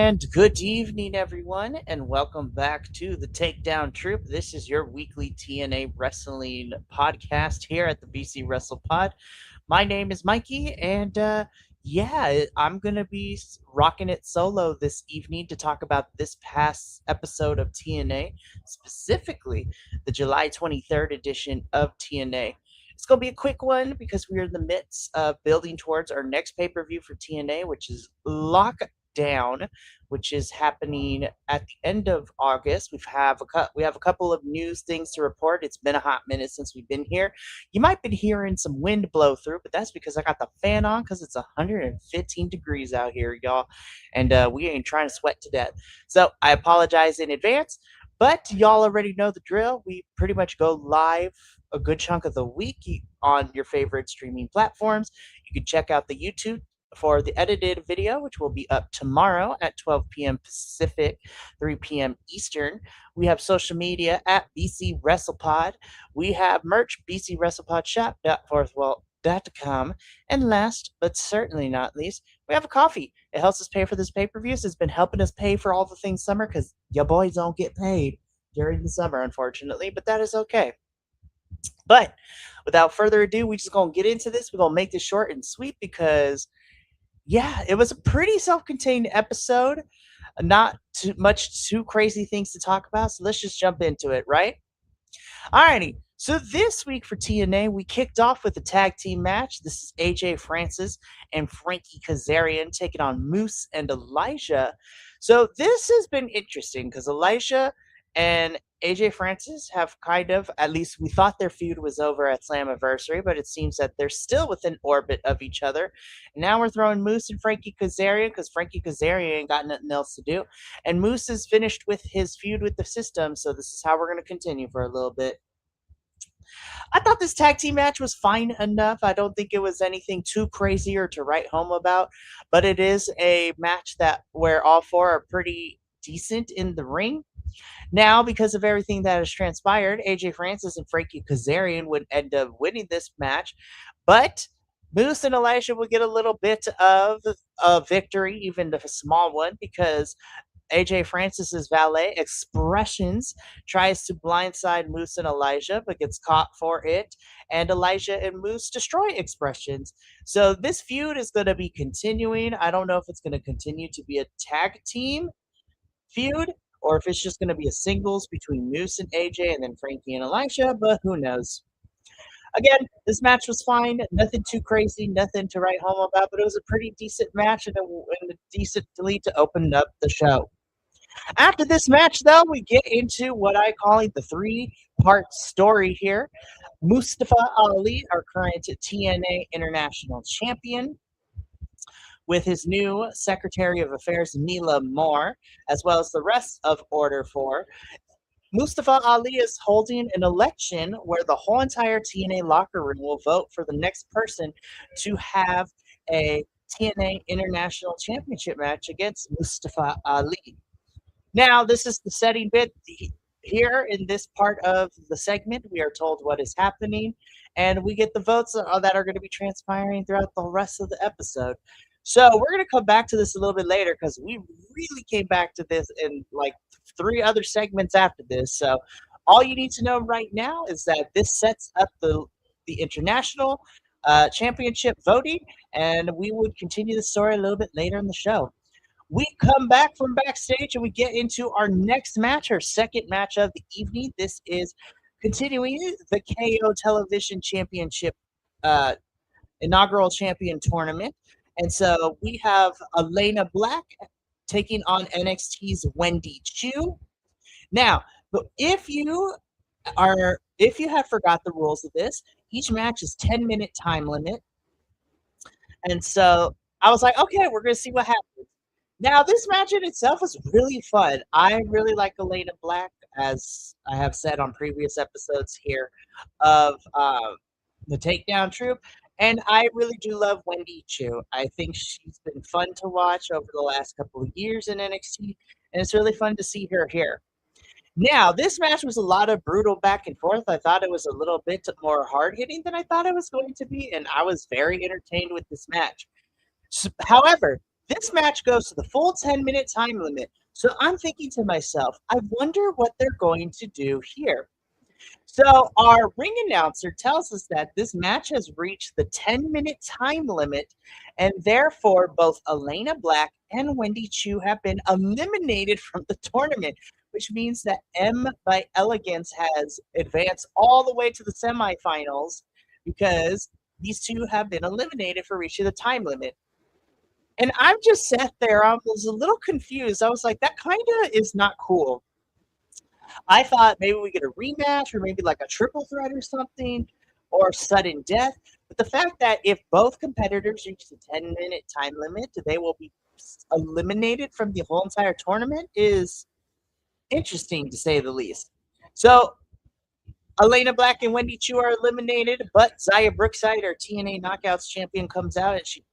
And good evening, everyone, and welcome back to the Takedown Troop. This is your weekly TNA wrestling podcast here at the BC Wrestle Pod. My name is Mikey, and I'm going to be rocking it solo this evening to talk about this past episode of TNA, specifically the July 23rd edition of TNA. It's going to be a quick one because we're in the midst of building towards our next pay per view for TNA, which is Lockdown, which is happening at the end of August. We have a couple of news things to report. It's been a hot minute since we've been here. You might be hearing some wind blow through, but that's because I got the fan on because it's 115 degrees out here, y'all, and we ain't trying to sweat to death. So I apologize in advance. But y'all already know the drill. We pretty much go live a good chunk of the week on your favorite streaming platforms. You can check out the YouTube for the edited video, which will be up tomorrow at 12 p.m. Pacific, 3 p.m. Eastern. We have social media at BC Wrestle Pod. We have merch, bcwrestlepodshop.forthwell.com. And last, but certainly not least, we have a coffee. It helps us pay for this pay-per-views. It's been helping us pay for all the things summer because your boys don't get paid during the summer, unfortunately, but that is okay. But without further ado, we're just going to get into this. We're going to make this short and sweet because, yeah, it was a pretty self-contained episode. Not too crazy things to talk about, so let's just jump into it, right? Alrighty. So this week for TNA, we kicked off with a tag team match. This is AJ Francis and Frankie Kazarian taking on Moose and Elijah. So this has been interesting because Elijah and AJ Francis have kind of, at least we thought their feud was over at Slammiversary, but it seems that they're still within orbit of each other. And now we're throwing Moose and Frankie Kazarian because Frankie Kazarian ain't got nothing else to do. And Moose is finished with his feud with the system, so this is how we're going to continue for a little bit. I thought this tag team match was fine enough. I don't think it was anything too crazy or to write home about, but it is a match that where all four are pretty decent in the ring. Now, because of everything that has transpired, AJ Francis and Frankie Kazarian would end up winning this match, but Moose and Elijah will get a little bit of a victory, even if a small one, because AJ Francis's valet, Expressions, tries to blindside Moose and Elijah, but gets caught for it. And Elijah and Moose destroy Expressions. So this feud is going to be continuing. I don't know if it's going to continue to be a tag team feud or if it's just going to be a singles between Moose and AJ and then Frankie and Elijah, but who knows. Again, this match was fine. Nothing too crazy, nothing to write home about, but it was a pretty decent match and a decent lead to open up the show. After this match, though, we get into what I call the three-part story here. Mustafa Ali, our current TNA International Champion, with his new Secretary of Affairs, Mila Moore, as well as the rest of Order 4. Mustafa Ali is holding an election where the whole entire TNA locker room will vote for the next person to have a TNA International Championship match against Mustafa Ali. Now, this is the setting bit. Here in this part of the segment, we are told what is happening, and we get the votes that are going to be transpiring throughout the rest of the episode. So we're going to come back to this a little bit later because we really came back to this in like 3 other segments after this. So all you need to know right now is that this sets up the international championship voting, and we would continue the story a little bit later in the show. We come back from backstage and we get into our next match, our second match of the evening. This is continuing the KO Television Championship inaugural champion tournament. And so we have Elena Black taking on NXT's Wendy Chu. Now, if you have forgot the rules of this, each match is 10-minute time limit. And so I was like, okay, we're going to see what happens. Now, this match in itself was really fun. I really like Elena Black, as I have said on previous episodes here of the Takedown Troop. And I really do love Wendy Chu. I think she's been fun to watch over the last couple of years in NXT, and it's really fun to see her here. Now, this match was a lot of brutal back and forth. I thought it was a little bit more hard-hitting than I thought it was going to be, and I was very entertained with this match. However, This match goes to the full 10-minute time limit. So I'm thinking to myself, I wonder what they're going to do here. So our ring announcer tells us that this match has reached the 10-minute time limit, and therefore both Elena Black and Wendy Chu have been eliminated from the tournament, which means that M by Elegance has advanced all the way to the semifinals because these two have been eliminated for reaching the time limit. And I've just sat there, I was a little confused. I was like, that kind of is not cool. I thought maybe we get a rematch or maybe like a triple threat or something or sudden death. But the fact that if both competitors reach the 10-minute time limit, they will be eliminated from the whole entire tournament is interesting to say the least. So Elena Black and Wendy Chu are eliminated, but Zaya Brookside, our TNA Knockouts champion, comes out and she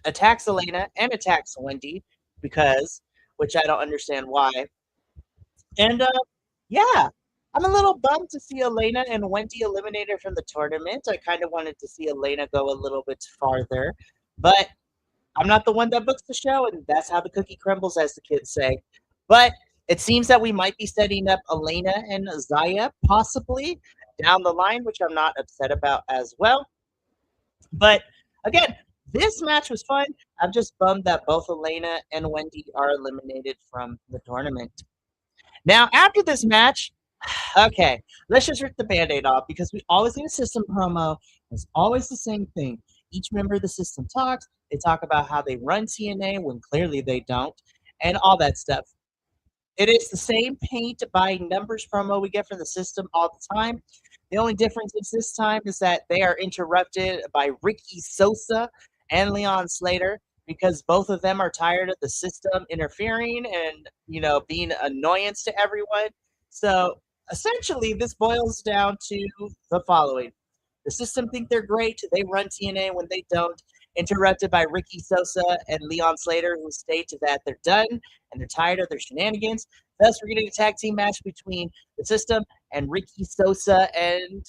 attacks Elena and attacks Wendy because, which I don't understand why. And yeah, I'm a little bummed to see Elena and Wendy eliminated from the tournament. I kind of wanted to see Elena go a little bit farther, but I'm not the one that books the show, and that's how the cookie crumbles, as the kids say. But it seems that we might be setting up Elena and Zaya possibly down the line, which I'm not upset about as well. But again, this match was fun. I'm just bummed that both Elena and Wendy are eliminated from the tournament. Now, after this match, okay, let's just rip the band-aid off because we always get a system promo. It's always the same thing. Each member of the system talks. They talk about how they run TNA when clearly they don't, and all that stuff. It is the same paint by numbers promo we get from the system all the time. The only difference is this time is that they are interrupted by Ricky Sosa and Leon Slater because both of them are tired of the system interfering and, being an annoyance to everyone. So essentially, this boils down to the following. The system think they're great. They run TNA when they don't. Interrupted by Ricky Sosa and Leon Slater, who state that they're done and they're tired of their shenanigans. Thus, we're getting a tag team match between the system and Ricky Sosa and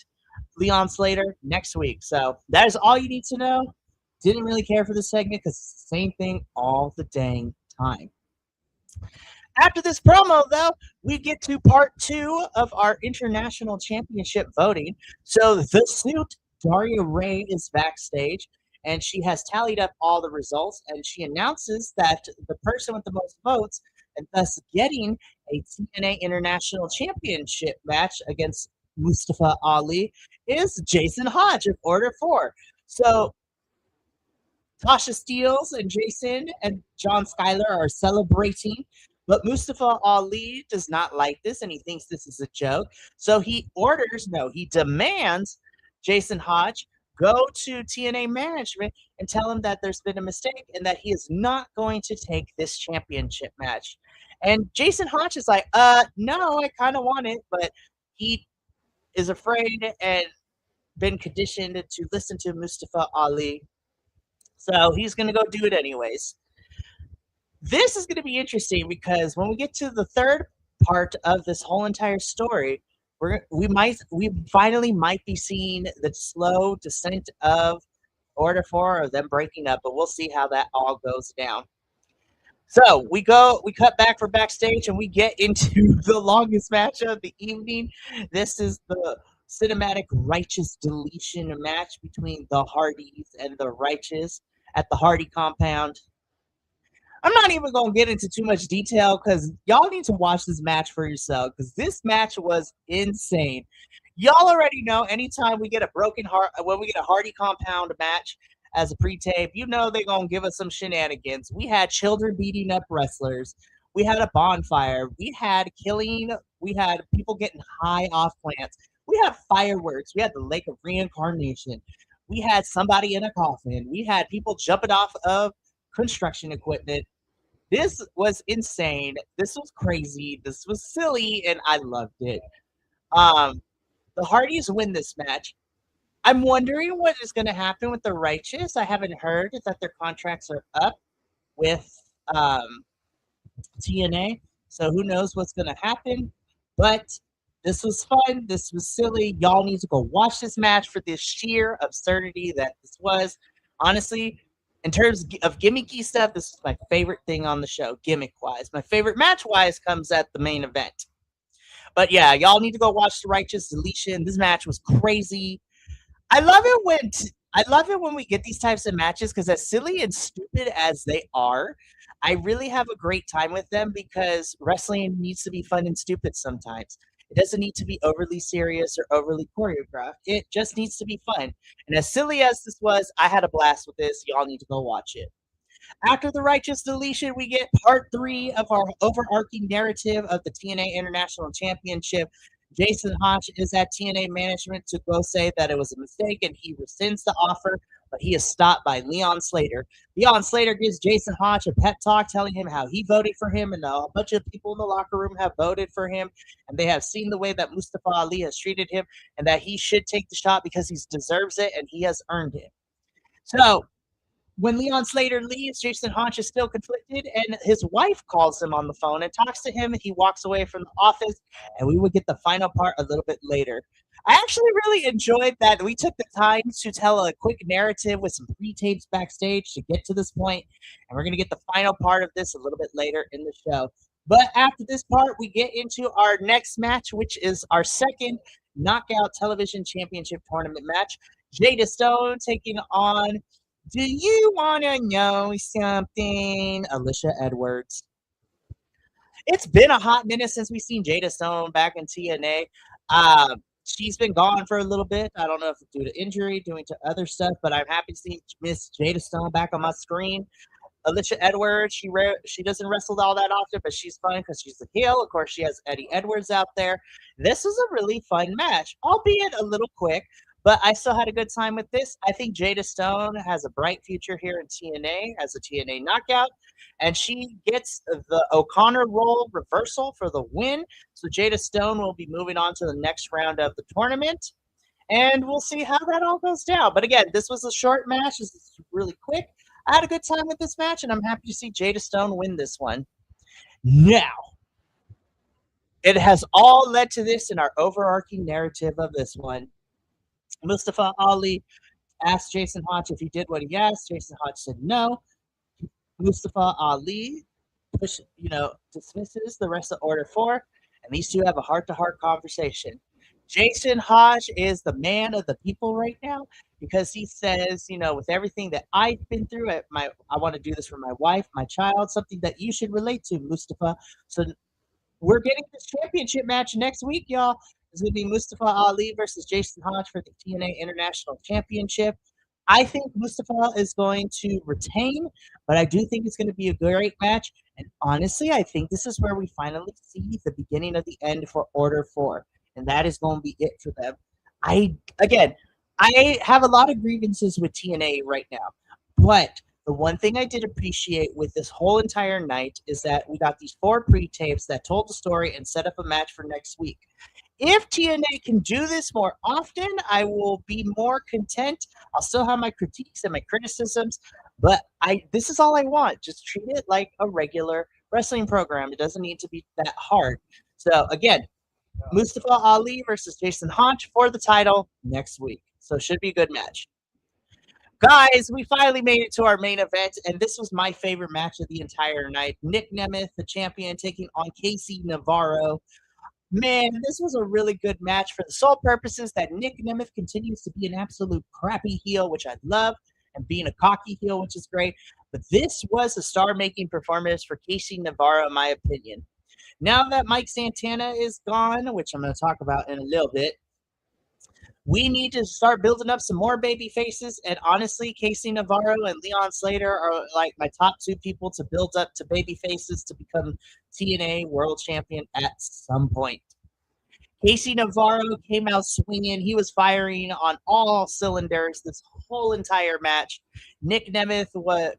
Leon Slater next week. So that is all you need to know. Didn't really care for this segment because it's the same thing all the dang time. After this promo, though, we get to part 2 of our international championship voting. So the suit, Daria Ray, is backstage, and she has tallied up all the results, and she announces that the person with the most votes, and thus getting a TNA International Championship match against Mustafa Ali, is Jason Hodge of Order 4. So Tasha Steeles and Jason and John Schuyler are celebrating, but Mustafa Ali does not like this and he thinks this is a joke. So he demands Jason Hodge go to TNA management and tell him that there's been a mistake and that he is not going to take this championship match. And Jason Hodge is like, no, I kind of want it, but he is afraid and been conditioned to listen to Mustafa Ali. So he's going to go do it anyways. This is going to be interesting because when we get to the third part of this whole entire story, we finally might be seeing the slow descent of Order 4 of them breaking up, but we'll see how that all goes down. So we cut back for backstage and we get into the longest match of the evening. This is the cinematic Righteous Deletion match between the Hardys and the Righteous at the Hardy compound. I'm not even going to get into too much detail because y'all need to watch this match for yourself because this match was insane. Y'all already know anytime we get a broken heart, when we get a Hardy compound match as a pre-tape, they're going to give us some shenanigans. We had children beating up wrestlers. We had a bonfire. We had killing. We had people getting high off plants. We had fireworks. We had the Lake of Reincarnation. We had somebody in a coffin. We had people jumping off of construction equipment. This was insane. This was crazy. This was silly, and I loved it. The Hardys win this match. I'm wondering what is going to happen with the Righteous. I haven't heard that their contracts are up with TNA, so who knows what's going to happen. But this was fun. This was silly. Y'all need to go watch this match for the sheer absurdity that this was. Honestly, In terms of gimmicky stuff, this is my favorite thing on the show, gimmick-wise. My favorite match-wise comes at the main event. But yeah, y'all need to go watch the Righteous Deletion. This match was crazy. I love it when I love it when we get these types of matches because as silly and stupid as they are, I really have a great time with them because wrestling needs to be fun and stupid sometimes. It doesn't need to be overly serious or overly choreographed. It just needs to be fun. And as silly as this was, I had a blast with this. Y'all need to go watch it. After the Righteous Deletion, we get part 3 of our overarching narrative of the TNA International Championship. Jason Hodge is at TNA management to go say that it was a mistake and he rescinds the offer, but he is stopped by Leon Slater. Leon Slater gives Jason Hodge a pep talk telling him how he voted for him and a bunch of people in the locker room have voted for him and they have seen the way that Mustafa Ali has treated him and that he should take the shot because he deserves it and he has earned it. So when Leon Slater leaves, Jason Hodge is still conflicted, and his wife calls him on the phone and talks to him, and he walks away from the office, and we would get the final part a little bit later. I actually really enjoyed that we took the time to tell a quick narrative with some pre-tapes backstage to get to this point, and we're going to get the final part of this a little bit later in the show. But after this part, we get into our next match, which is our second Knockout Television Championship Tournament match. Jada Stone taking on do you want to know something? Alicia Edwards. It's been a hot minute since we've seen Jada Stone back in TNA. She's been gone for a little bit. I don't know if it's due to injury, due to other stuff, but I'm happy to see Miss Jada Stone back on my screen. Alicia Edwards, she doesn't wrestle all that often, but she's fun because she's a heel. Of course, she has Eddie Edwards out there. This was a really fun match, albeit a little quick. But I still had a good time with this. I think Jada Stone has a bright future here in TNA as a TNA knockout, and she gets the O'Connor role reversal for the win. So Jada Stone will be moving on to the next round of the tournament, and we'll see how that all goes down. But again, this was a short match. This is really quick. I had a good time with this match, and I'm happy to see Jada Stone win this one. Now, it has all led to this in our overarching narrative of this one. Mustafa Ali asked Jason Hodge if he did what he asked. Jason Hodge said no. Mustafa Ali dismisses the rest of Order 4, and these two have a heart-to-heart conversation. Jason Hodge is the man of the people right now because he says, with everything that I've been through, I want to do this for my wife, my child, something that you should relate to, Mustafa. So we're getting this championship match next week, y'all. It's going to be Mustafa Ali versus Jason Hodge for the TNA International Championship. I think Mustafa is going to retain, but I do think it's going to be a great match. And honestly, I think this is where we finally see the beginning of the end for Order 4. And that is going to be it for them. I have a lot of grievances with TNA right now. But the one thing I did appreciate with this whole entire night is that we got these 4 pre-tapes that told the story and set up a match for next week. If TNA can do this more often, I will be more content. I'll still have my critiques and my criticisms, but this is all I want. Just treat it like a regular wrestling program. It doesn't need to be that hard. So again, Mustafa Ali versus Jason Hodge for the title next week. So it should be a good match. Guys, we finally made it to our main event, and this was my favorite match of the entire night. Nick Nemeth, the champion, taking on Casey Navarro. Man, this was a really good match for the sole purposes that Nick Nemeth continues to be an absolute crappy heel, which I love, and being a cocky heel, which is great. But this was a star-making performance for Casey Navarro, in my opinion. Now that Mike Santana is gone, which I'm going to talk about in a little bit, we need to start building up some more baby faces. And honestly, Casey Navarro and Leon Slater are like my top 2 people to build up to baby faces to become TNA World Champion at some point. Casey Navarro came out swinging. He was firing on all cylinders this whole entire match. Nick Nemeth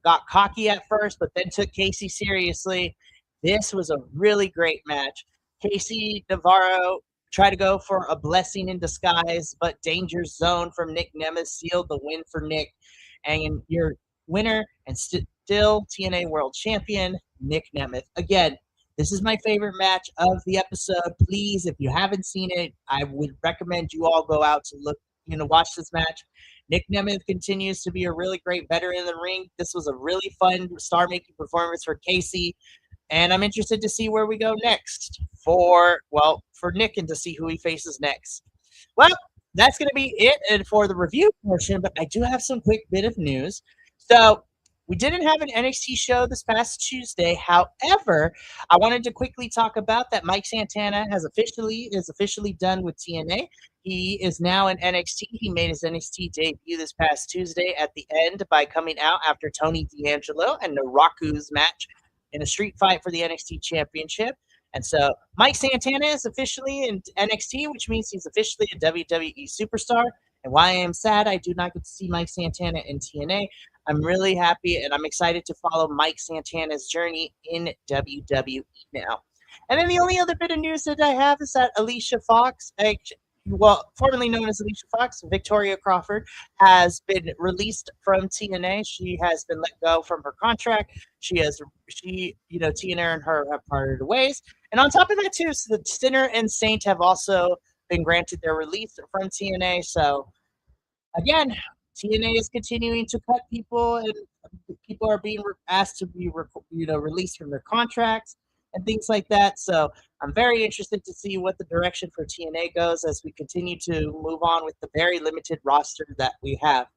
got cocky at first, but then took Casey seriously. This was a really great match. Casey Navarro tried to go for a blessing in disguise, but Danger Zone from Nick Nemeth sealed the win for Nick. And your winner and still TNA World Champion, Nick Nemeth. Again, this is my favorite match of the episode. Please, if you haven't seen it, I would recommend you all go out to watch this match. Nick Nemeth continues to be a really great veteran in the ring. This was a really fun star-making performance for Casey, and I'm interested to see where we go next for Nick and to see who he faces next. Well, that's going to be it and for the review portion, but I do have some quick bit of news. So we didn't have an NXT show this past Tuesday. However, I wanted to quickly talk about that Mike Santana is officially done with TNA. He is now in NXT. He made his NXT debut this past Tuesday at the end by coming out after Tony D'Angelo and Naraku's match in a street fight for the NXT Championship. And so Mike Santana is officially in NXT, which means he's officially a WWE superstar. And while I am sad I do not get to see Mike Santana in TNA, I'm really happy and I'm excited to follow Mike Santana's journey in WWE now. And then the only other bit of news that I have is that Alicia Fox, formerly known as Alicia Fox, Victoria Crawford, has been released from TNA. She has been let go from her contract. TNA and her have parted ways. And on top of that, too, so the Sinner and Saint have also been granted their release from TNA. So, again, TNA is continuing to cut people, and people are being asked to be, released from their contracts and things like that. So, I'm very interested to see what the direction for TNA goes as we continue to move on with the very limited roster that we have.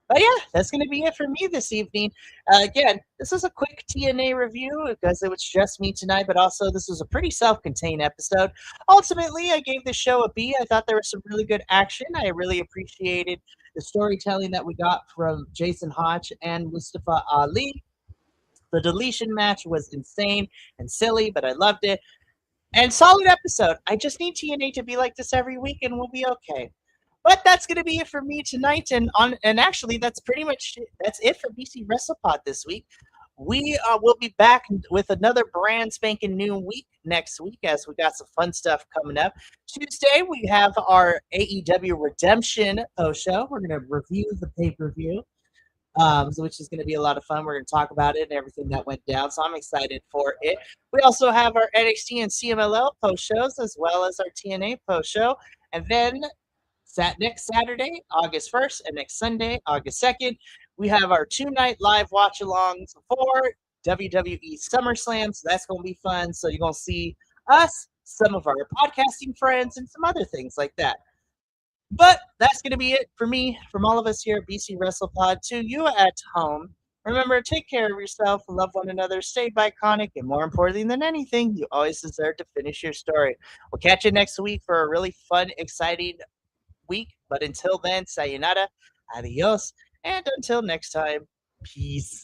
But yeah, that's going to be it for me this evening. Again, this was a quick TNA review because it was just me tonight, but also this was a pretty self-contained episode. Ultimately, I gave the show a B. I thought there was some really good action. I really appreciated the storytelling that we got from Jason Hodge and Mustafa Ali. The deletion match was insane and silly, but I loved it. And solid episode. I just need TNA to be like this every week, and we'll be okay. But that's going to be it for me tonight, and actually that's pretty much it for BC Wrestle Pod this week. We will be back with another brand spanking new week next week as we got some fun stuff coming up. Tuesday we have our AEW Redemption post show. We're going to review the pay-per-view, which is going to be a lot of fun. We're going to talk about it and everything that went down, so I'm excited for it. We also have our NXT and CMLL post shows as well as our TNA post show, and then next Saturday, August 1st, and next Sunday, August 2nd, we have our 2-night live watch-alongs for WWE SummerSlam, so that's going to be fun. So you're going to see us, some of our podcasting friends, and some other things like that. But that's going to be it for me, from all of us here at BC Wrestle Pod. To you at home, remember, take care of yourself, love one another, stay iconic, and more importantly than anything, you always deserve to finish your story. We'll catch you next week for a really fun, exciting week. But until then, sayonara, adios, and until next time, peace.